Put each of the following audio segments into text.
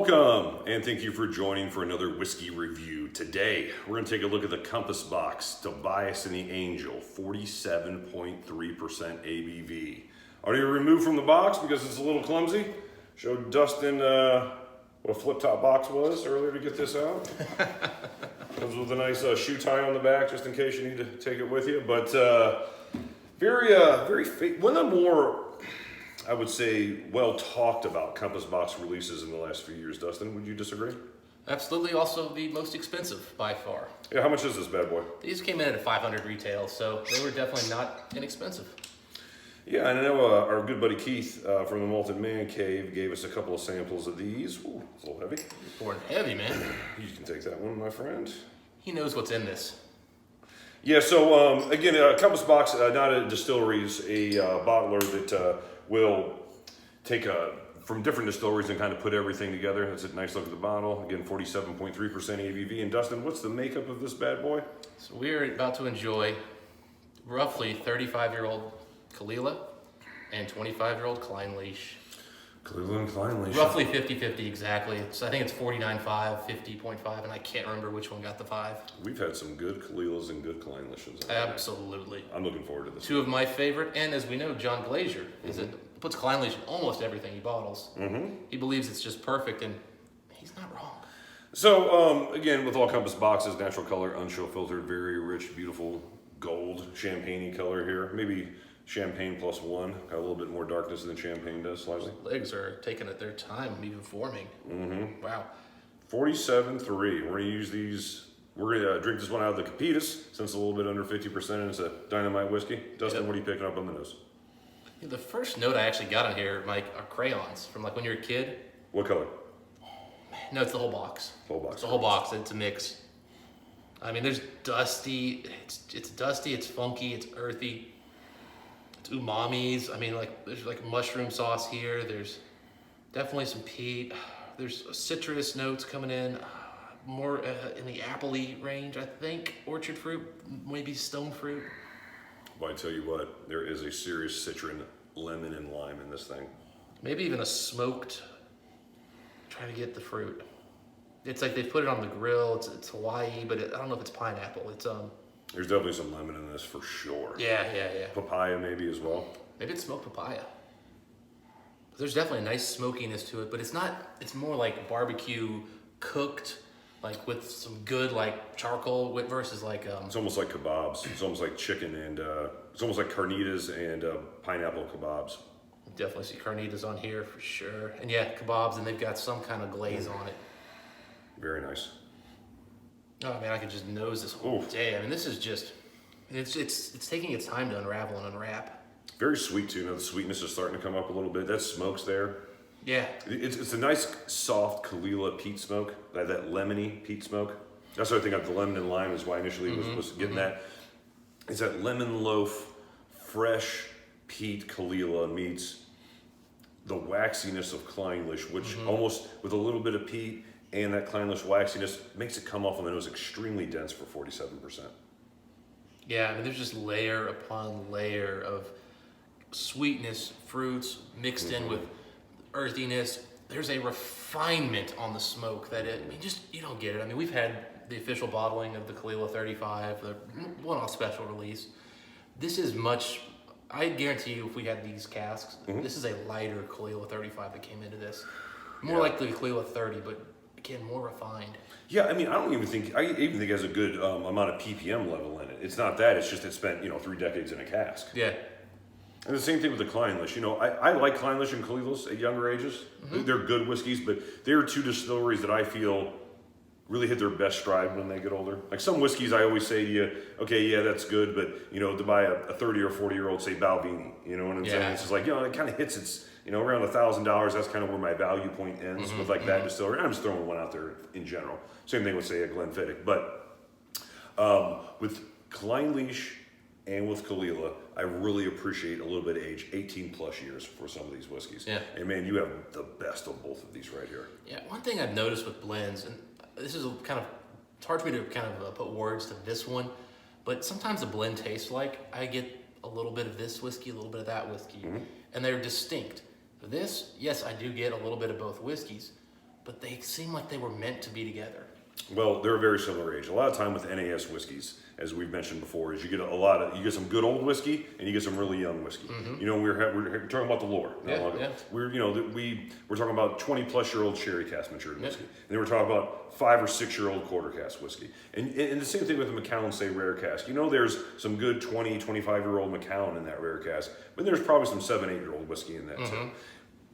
Welcome, and thank you for joining for another whiskey review. Today, we're going to take a look at the Compass Box Tobias and the Angel, 47.3% ABV. Already removed from the box because it's a little clumsy. Showed Dustin what a flip-top box was earlier to get this out. Comes with a nice shoe tie on the back just in case you need to take it with you. But one of the more, I would say, well talked about Compass Box releases in the last few years. Dustin, would you disagree? Absolutely. Also the most expensive by far. Yeah, how much is this bad boy? These came in at $500 retail, so they were definitely not inexpensive. Yeah, and I know our good buddy Keith from the Malted Man Cave gave us a couple of samples of these. Ooh, it's a little heavy. Pouring heavy, man. You can take that one, my friend. He knows what's in this. Yeah, so again, Compass Box, not a distilleries, a bottler that will take from different distilleries and kind of put everything together. That's a nice look at the bottle. Again, 47.3% ABV. And Dustin, what's the makeup of this bad boy? So we're about to enjoy roughly 35-year-old Caol Ila and 25-year-old Clynelish. Caol Ila and Clynelish. Roughly 50-50 exactly. So I think it's 49.5, 50.5, and I can't remember which one got the 5. We've had some good Caol Ilas and good Clynelishes. Absolutely. I'm looking forward to this. Two of my favorite, and as we know, John Glazier puts Clynelish in almost everything he bottles. He believes it's just perfect, and he's not wrong. So again, with all Compass Boxes, natural color, unshow filtered, very rich, beautiful gold, champagne-y color here. Maybe champagne plus one. Got a little bit more darkness than champagne does, slightly. Legs are taking at their time, even forming. Wow. 47.3. We're gonna use these. We're gonna drink this one out of the Capitas, since it's a little bit under 50% and it's a dynamite whiskey. Dustin, what are you picking up on the nose? The first note I actually got on here, Mike, are crayons from like when you're a kid. What color? No, it's the whole box. Whole box. It's the whole box. It's a mix. I mean, there's dusty. It's dusty. It's funky. It's earthy. It's umamis. I mean, like there's like mushroom sauce here. There's definitely some peat. There's citrus notes coming in. More in the apple-y range, I think. Orchard fruit, maybe stone fruit. Well, I tell you what, there is a serious citron, lemon, and lime in this thing. Maybe even a smoked. Trying to get the fruit. It's like they put it on the grill. It's Hawaii, but I don't know if it's pineapple. It's There's definitely some lemon in this for sure. Yeah. Papaya maybe as well. Maybe it's smoked papaya. There's definitely a nice smokiness to it, but it's not. It's more like barbecue cooked, like with some good like charcoal versus like. It's almost like kebabs. It's almost like chicken and it's almost like carnitas and pineapple kebabs. Definitely see carnitas on here for sure, and yeah, kebabs, and they've got some kind of glaze on it. Very nice. Oh man, I could just nose this whole day. I mean, this is just, it's taking its time to unravel and unwrap. Very sweet too. Now the sweetness is starting to come up a little bit. That smoke's there. Yeah. It's a nice soft Caol Ila peat smoke, that lemony peat smoke. That's what I think of the lemon and lime is why I initially was getting that. It's that lemon loaf, fresh peat Caol Ila meets the waxiness of Clynelish, which almost with a little bit of peat and that Clynelish waxiness makes it come off on the nose extremely dense for 47%. Yeah, I mean, there's just layer upon layer of sweetness, fruits mixed in with earthiness. There's a refinement on the smoke that you don't get it. I mean, we've had the official bottling of the Caol Ila 35, the one-off special release. This is much. I guarantee you, if we had these casks, this is a lighter Caol Ila 35 that came into this. More like the Caol Ila 30, but again, more refined. Yeah, I mean, I even think it has a good amount of ppm level in it. It's not that, it's just it spent 3 decades in a cask. Yeah. And the same thing with the Clynelish. I like Clynelish and Caol Ilas at younger ages. They're good whiskeys, but they're two distilleries that I feel really hit their best stride when they get older. Like some whiskeys, I always say to you, okay, yeah, that's good, but to buy a 30 or 40-year-old, say Balvenie, you know what I'm saying? It's just like, it kind of hits its, around $1,000. That's kind of where my value point ends with like that distillery. I'm just throwing one out there in general. Same thing with say a Glenfiddich, but with Clynelish and with Caol Ila, I really appreciate a little bit of age, 18 plus years for some of these whiskeys. Yeah. And man, you have the best of both of these right here. Yeah, one thing I've noticed with blends, and this is it's hard for me to kind of put words to this one, but sometimes the blend tastes like I get a little bit of this whiskey, a little bit of that whiskey, and they're distinct. For this, yes, I do get a little bit of both whiskeys, but they seem like they were meant to be together. Well, they're a very similar age. A lot of time with NAS whiskeys, as we've mentioned before, is you get some good old whiskey and you get some really young whiskey. You know, we're talking about the lore. We're talking about 20-plus-year-old sherry cask matured whiskey, and then we're talking about 5 or 6-year-old quarter cask whiskey, and the same thing with the Macallan, say, rare cask. You know, there's some good 20, 25-year-old Macallan in that rare cask, but there's probably some 7, 8-year-old whiskey in that too.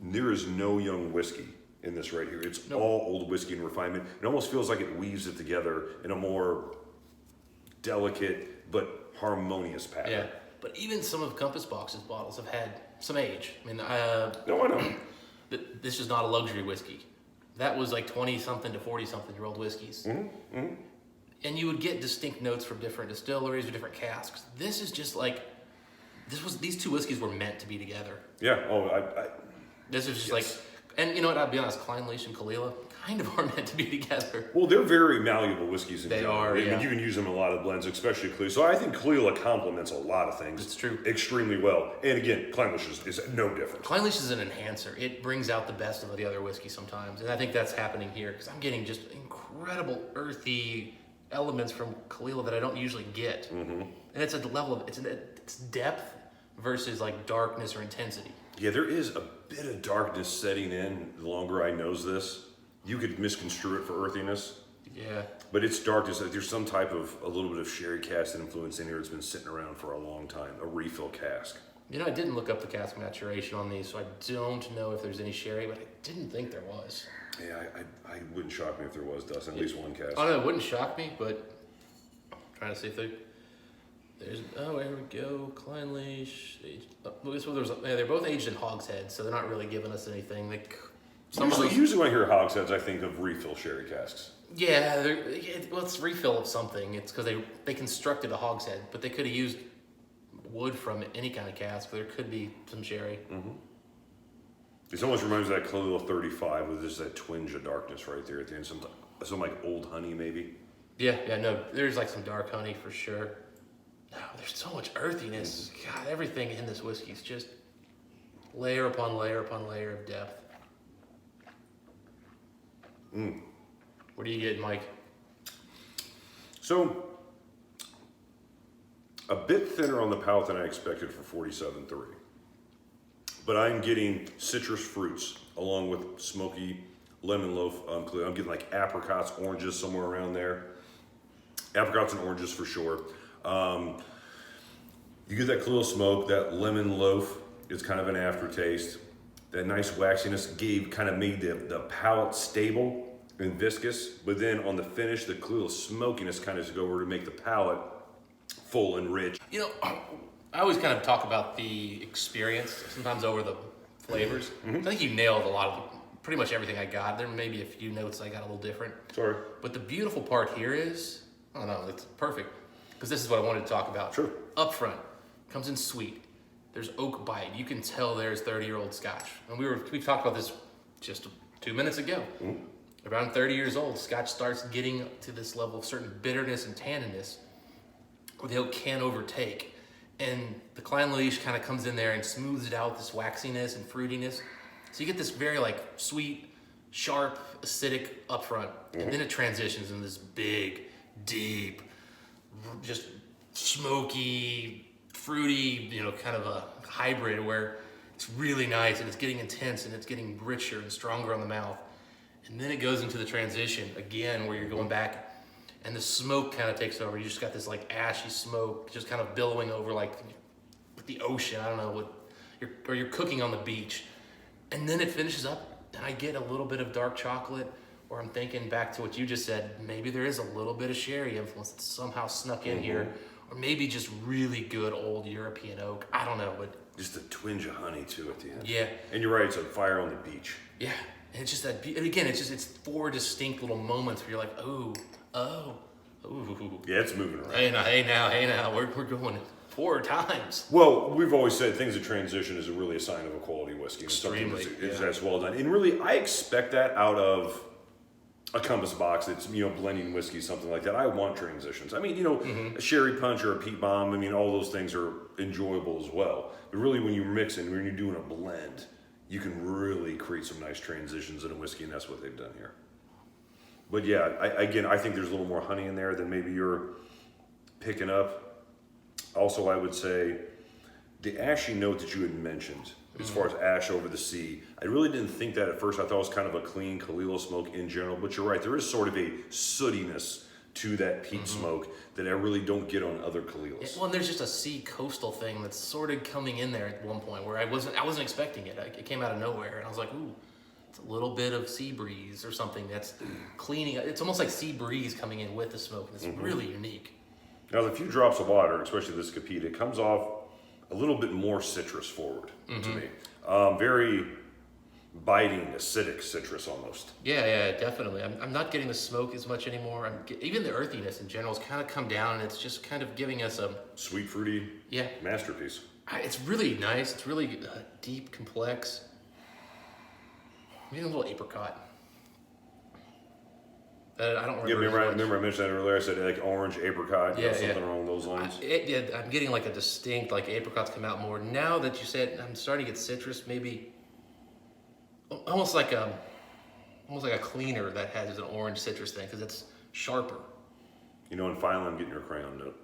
There is no young whiskey in this right here. It's all old whiskey and refinement. It almost feels like it weaves it together in a more delicate but harmonious pattern. Yeah, but even some of Compass Box's bottles have had some age. I mean, no, I know. This is not a luxury whiskey. That was like 20-something to 40-something-year-old whiskeys. And you would get distinct notes from different distilleries or different casks. This is just like, these two whiskeys were meant to be together. Yeah, This is just like, and you know what, I'll be honest, Clynelish and Caol Ila kind of are meant to be together. Well, they're very malleable whiskeys in general. Are, I mean, you can use them in a lot of blends, especially Caol Ila. So I think Caol Ila complements a lot of things. It's true. Extremely well. And again, Clynelish is no different. Clynelish is an enhancer. It brings out the best of the other whiskey sometimes. And I think that's happening here because I'm getting just incredible earthy elements from Caol Ila that I don't usually get. And it's at the level of, it's depth versus like darkness or intensity. Yeah, there is a bit of darkness setting in the longer I nose this. You could misconstrue it for earthiness. Yeah. But it's darkness. There's some type of a little bit of sherry cask influence in here. It's been sitting around for a long time. A refill cask. You know, I didn't look up the cask maturation on these, so I don't know if there's any sherry, but I didn't think there was. Yeah, I wouldn't shock me if there was, Dustin. At least one cask. Oh no, it wouldn't shock me, but I'm trying to see if there's, oh, here we go, Clynelish. They're both aged in hogsheads, so they're not really giving us anything. Usually when I hear hogsheads, I think of refill sherry casks. Yeah, it's refill of something. It's because they constructed a hogshead, but they could have used wood from any kind of cask. There could be some sherry. This almost reminds me of that Caol Ila 35 with just that twinge of darkness right there at the end. Some like old honey maybe. Yeah, no, there's like some dark honey for sure. No, there's so much earthiness. God, everything in this whiskey is just layer upon layer upon layer of depth. What do you get, Mike? So, a bit thinner on the palate than I expected for 47.3. But I'm getting citrus fruits along with smoky lemon loaf. I'm getting like apricots, oranges, somewhere around there. Apricots and oranges for sure. You get that Caol Ila smoke, that lemon loaf is kind of an aftertaste. That nice waxiness made the palate stable and viscous, but then on the finish, the Caol Ila smokiness kind of go over to make the palate full and rich. You know, I always kind of talk about the experience, sometimes over the flavors. I think you nailed pretty much everything I got. There may be a few notes I got a little different. Sorry. But the beautiful part here is, I don't know, it's perfect, because this is what I wanted to talk about. Sure. Up front, comes in sweet. There's oak bite. You can tell there's 30-year-old Scotch. And we talked about this just 2 minutes ago. Around 30 years old, Scotch starts getting to this level of certain bitterness and tanniness where the oak can overtake. And the Clynelish kind of comes in there and smooths it out with this waxiness and fruitiness. So you get this very like sweet, sharp, acidic up front. And then it transitions in this big, deep, just smoky, fruity, kind of a hybrid where it's really nice and it's getting intense and it's getting richer and stronger on the mouth. And then it goes into the transition again where you're going back and the smoke kind of takes over. You just got this like ashy smoke just kind of billowing over like the ocean. I don't know or you're cooking on the beach. And then it finishes up and I get a little bit of dark chocolate, or I'm thinking back to what you just said, maybe there is a little bit of sherry influence that's somehow snuck in here, or maybe just really good old European oak. I don't know, but just a twinge of honey too at the end. Yeah. And you're right, it's a fire on the beach. Yeah. And it's just that, and again, it's 4 distinct little moments where you're like, ooh. Yeah, it's moving around. Hey now, we're going 4 times. Well, we've always said things that transition is really a sign of a quality whiskey. Extremely, that's well done. And really, I expect that out of a Compass box that's, blending whiskey, something like that. I want transitions. I mean, a sherry punch or a peat bomb, all those things are enjoyable as well. But really, when you're mixing, when you're doing a blend, you can really create some nice transitions in a whiskey, and that's what they've done here. But yeah, I think there's a little more honey in there than maybe you're picking up. Also, I would say the ashy note that you had mentioned, as far as ash over the sea, I really didn't think that at first. I thought it was kind of a clean Caol Ila smoke in general, but you're right. There is sort of a sootiness to that peat smoke that I really don't get on other Caol Ilas. Yeah, well, and there's just a sea coastal thing that's sort of coming in there at one point where I wasn't expecting it. It came out of nowhere, and I was like, ooh, it's a little bit of sea breeze or something that's cleaning. It's almost like sea breeze coming in with the smoke. It's really unique. Now, with a few drops of water, especially this capita, it comes off a little bit more citrus forward to me. Very biting, acidic citrus almost. Yeah, definitely. I'm not getting the smoke as much anymore. Even the earthiness in general has kind of come down, and it's just kind of giving us a sweet, fruity masterpiece. It's really nice. It's really deep, complex. Maybe a little apricot. I don't remember. I remember I mentioned that earlier. I said like orange, apricot, something along those lines. I'm getting like a distinct, like apricots come out more. Now that you said, I'm starting to get citrus, maybe almost like a cleaner that has an orange citrus thing because it's sharper. And finally I'm getting your crayon note.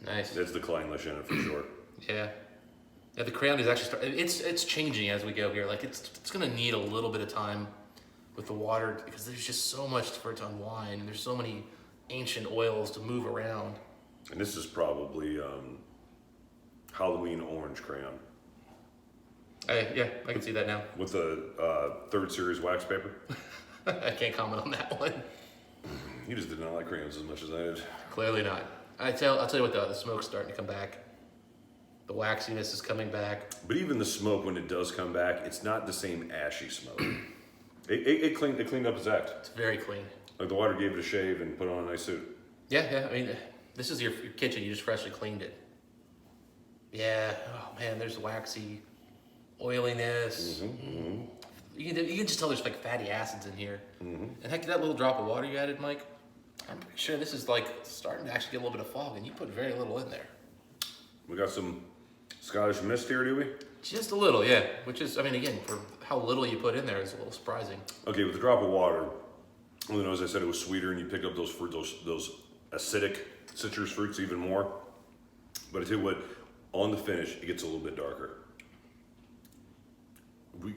Nice. That's the Clynelish in it for sure. Yeah, the crayon is actually it's changing as we go here. Like it's gonna need a little bit of time with the water because there's just so much for it to unwind and there's so many ancient oils to move around. And this is probably Halloween orange crayon. I can see that now. With the 3rd series wax paper. I can't comment on that one. You just did not like crayons as much as I did. Clearly not. I'll tell you what, the smoke's starting to come back. The waxiness is coming back. But even the smoke, when it does come back, it's not the same ashy smoke. It cleaned up its act. It's very clean. Like the water gave it a shave and put on a nice suit. Yeah. I mean, this is your kitchen. You just freshly cleaned it. Yeah. Oh man, there's waxy oiliness. You can just tell there's like fatty acids in here. And heck, that little drop of water you added, Mike, I'm pretty sure this is like starting to actually get a little bit of fog, and you put very little in there. We got some Scottish mist here, do we? Just a little, yeah. Which is, I mean, again, for how little you put in there is a little surprising. Okay, with a drop of water, as I said, it was sweeter, and you pick up those fruit, those acidic citrus fruits even more. But I tell you what, on the finish, it gets a little bit darker.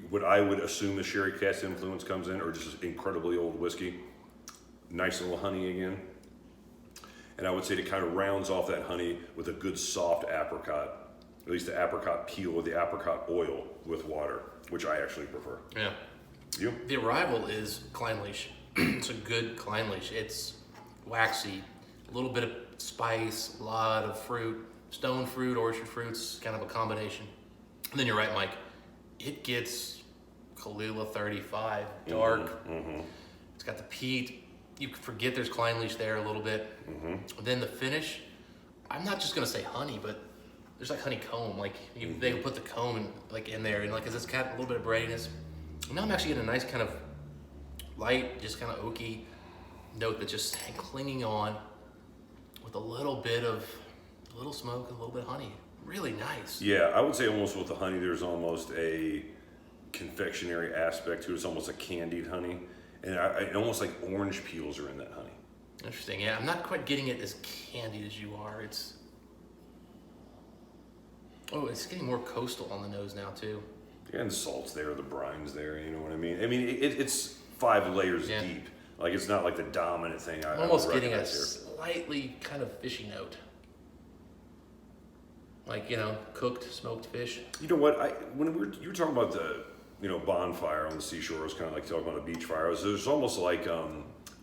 What I would assume is sherry cask influence comes in, or just incredibly old whiskey. Nice little honey again. And I would say it kind of rounds off that honey with a good soft apricot, at least the apricot peel or the apricot oil with water, which I actually prefer. Yeah. You? The arrival is Clynelish. It's a good Clynelish. It's waxy, a little bit of spice, a lot of fruit, stone fruit, orchard fruits, kind of a combination. And then you're right, Mike. It gets Caol Ila 35, dark. It's got the peat. You can forget there's Clynelish there a little bit. Then the finish, I'm not just gonna say honey, but there's like honeycomb. Like they put the comb in there, and like it's got a little bit of breadiness. And now I'm actually getting a nice kind of light, just kind of oaky note that's just clinging on with a little smoke and a little bit of honey. Really nice. Yeah, I would say almost with the honey, there's almost a confectionery aspect to it. It's almost a candied honey. And almost like orange peels are in that honey. Interesting. Yeah, I'm not quite getting it as candied as you are. It's getting more coastal on the nose now too. Yeah, and the salt's there, the brine's there. You know what I mean? I mean, it's 5 layers deep. Like it's not like the dominant thing. I'm almost getting a slightly kind of fishy note. Like, cooked smoked fish. You know what? When you were talking about the bonfire on the seashore, it was kind of like talking about a beach fire. There's almost like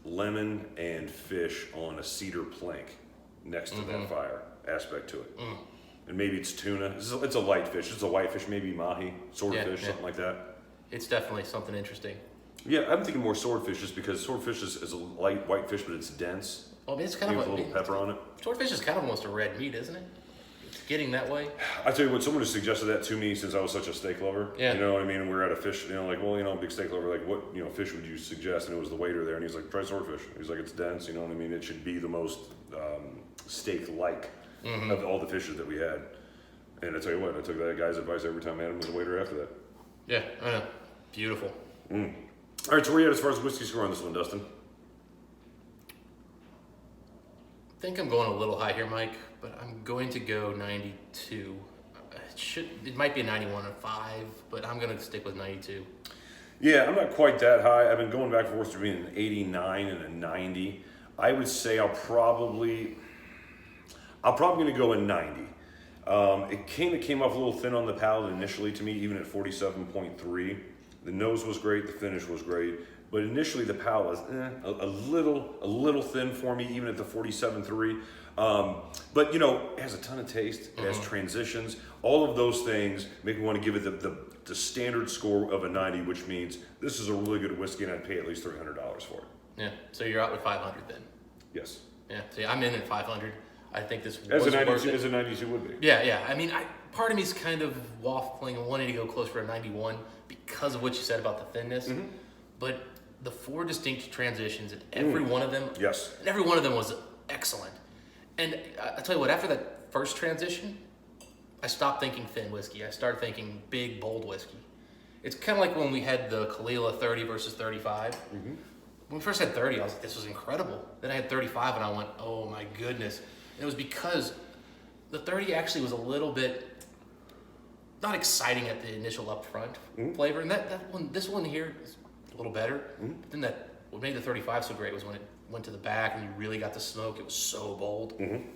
lemon and fish on a cedar plank next to that fire aspect to it. And maybe it's tuna. It's a light fish. It's a white fish, maybe mahi, swordfish, something like that. It's definitely something interesting. Yeah, I'm thinking more swordfish just because swordfish is a light white fish, but it's dense. Well, I mean, it's kind of a little pepper on it. Swordfish is kind of almost a red meat, isn't it? It's getting that way. I tell you what, someone has suggested that to me since I was such a steak lover. Yeah. You know what I mean? And we're at a fish, big steak lover. Like, what fish would you suggest? And it was the waiter there, and he's like, try swordfish. He's like, it's dense. You know what I mean? It should be the most steak-like of all the fishes that we had. And I tell you what, I took that guy's advice every time I had him as a waiter after that. Yeah, I know. Beautiful. All right, so where are you at as far as whiskey score on this one, Dustin? I think I'm going a little high here, Mike, but I'm going to go 92. It might be a 91 or 5, but I'm going to stick with 92. Yeah, I'm not quite that high. I've been going back and forth between an 89 and a 90. I would say I'm probably going to go a 90. It came off a little thin on the palate initially to me, even at 47.3. The nose was great, the finish was great, but initially the palate was a little thin for me, even at the 47.3. But it has a ton of taste. It has transitions. All of those things make me want to give it the standard score of a 90, which means this is a really good whiskey, and I'd pay at least $300 for it. Yeah, so you're out with 500 then. Yes. Yeah, see, I'm in at 500. I think this As was a 92, worth it. as a 92 would be. Yeah. I mean, part of me's kind of waffling and wanting to go close for a 91 because of what you said about the thinness. But the 4 distinct transitions, and every one of them, Yes. and every one of them was excellent. And I tell you what, after that first transition, I stopped thinking thin whiskey. I started thinking big, bold whiskey. It's kind of like when we had the Caol Ila 30 versus 35. When we first had 30, I was like, this was incredible. Then I had 35, and I went, oh my goodness. And it was because the 30 actually was a little bit not exciting at the initial upfront flavor. And this one here is a little better. But then what made the 35 so great was when it went to the back and you really got the smoke. It was so bold.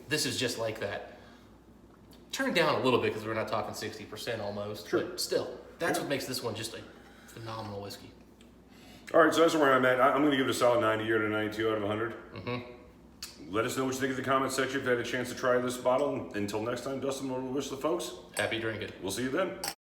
This is just like that. Turned down a little bit because we're not talking 60% almost. Sure. But still, that's what makes this one just a phenomenal whiskey. All right, so that's where I'm at. I'm going to give it a solid 90. You're at a 92 out of 100. Let us know what you think in the comments section if you had a chance to try this bottle. Until next time, Dustin, we'll wish the folks. Happy drinking. We'll see you then.